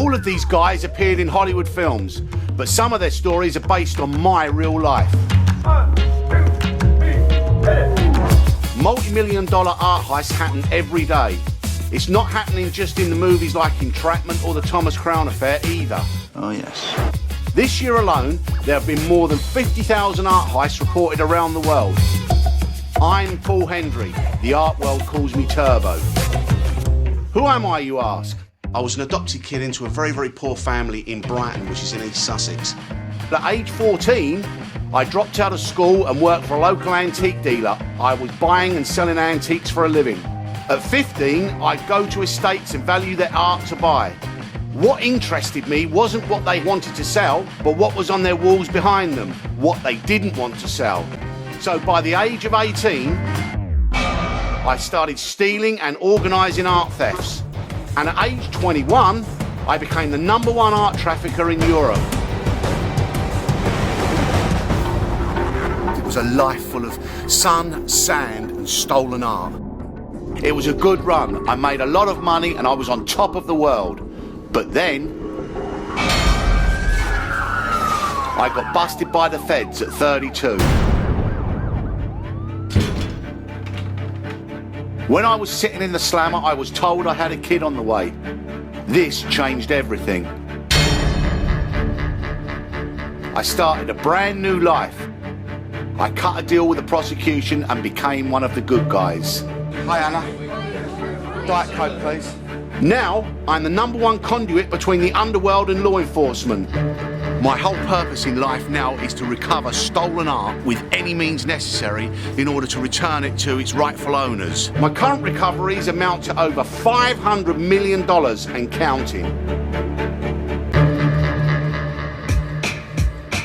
All of these guys appeared in Hollywood films, but some of their stories are based on my real life. Multi-million-dollar art heists happen every day. It's not happening just in the movies like Entrapment or the Thomas Crown Affair either. Oh, yes. This year alone, there have been more than 50,000 art heists reported around the world. I'm Paul Hendry. The art world calls me Turbo. Who am I, you ask? I was an adopted kid into a very, very poor family in Brighton, which is in East Sussex. At age 14, I dropped out of school and worked for a local antique dealer. I was buying and selling antiques for a living. At 15, I'd go to estates and value their art to buy. What interested me wasn't what they wanted to sell, but what was on their walls behind them, what they didn't want to sell. So by the age of 18, I started stealing and organising art thefts. And at age 21, I became the #1 art trafficker in Europe. It was a life full of sun, sand and stolen art. It was a good run. I made a lot of money and I was on top of the world. But then, I got busted by the feds at 32. When I was sitting in the slammer, I was told I had a kid on the way. This changed everything. I started a brand new life. I cut a deal with the prosecution and became one of the good guys. Hi, Anna. Diet Coke, please. Now, I'm the #1 conduit between the underworld and law enforcement. My whole purpose in life now is to recover stolen art with any means necessary in order to return it to its rightful owners. My current recoveries amount to over $500 million and counting.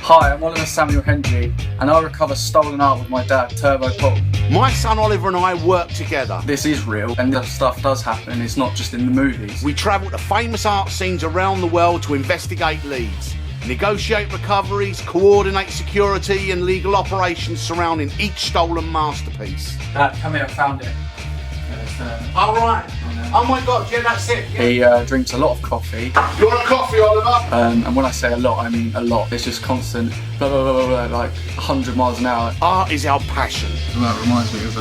Hi, I'm Oliver Samuel Hendry, and I recover stolen art with my dad, Turbo Paul. My son Oliver and I work together. This is real, and this stuff does happen. It's not just in the movies. We travel to famous art scenes around the world to investigate leads, negotiate recoveries, coordinate security and legal operations surrounding each stolen masterpiece. Dad, come here, I found it. All right. Oh my God, yeah, that's it. Yeah. He drinks a lot of coffee. You want a coffee, Oliver? And when I say a lot, I mean a lot. It's just constant, blah, blah, blah, blah, blah, like 100 miles an hour. Art is our passion. That reminds me of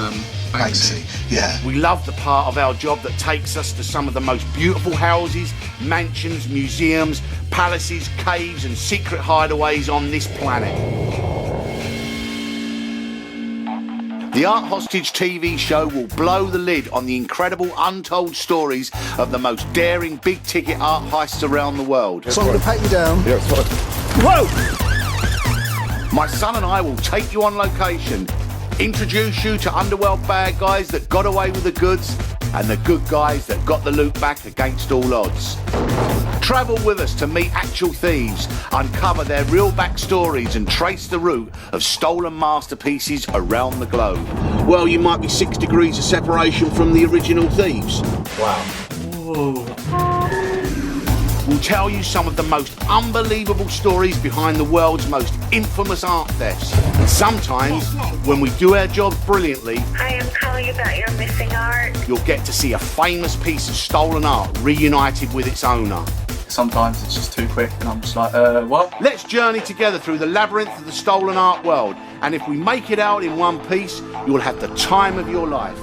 Banksy. Yeah. We love the part of our job that takes us to some of the most beautiful houses, mansions, museums, palaces, caves and secret hideaways on this planet. The Art Hostage TV show will blow the lid on the incredible untold stories of the most daring big-ticket art heists around the world. So I'm going to pat you down. Yeah, it's fine. Whoa! My son and I will take you on location, introduce you to underworld bad guys that got away with the goods and the good guys that got the loot back against all odds. Travel with us to meet actual thieves, uncover their real backstories and trace the route of stolen masterpieces around the globe. Well, you might be 6 degrees of separation from the original thieves. Wow. Whoa. We'll tell you some of the most unbelievable stories behind the world's most infamous art thefts. And sometimes, when we do our job brilliantly, I am calling about your missing art. You'll get to see a famous piece of stolen art reunited with its owner. Sometimes it's just too quick and I'm just like, what? Let's journey together through the labyrinth of the stolen art world. And if we make it out in one piece, you'll have the time of your life.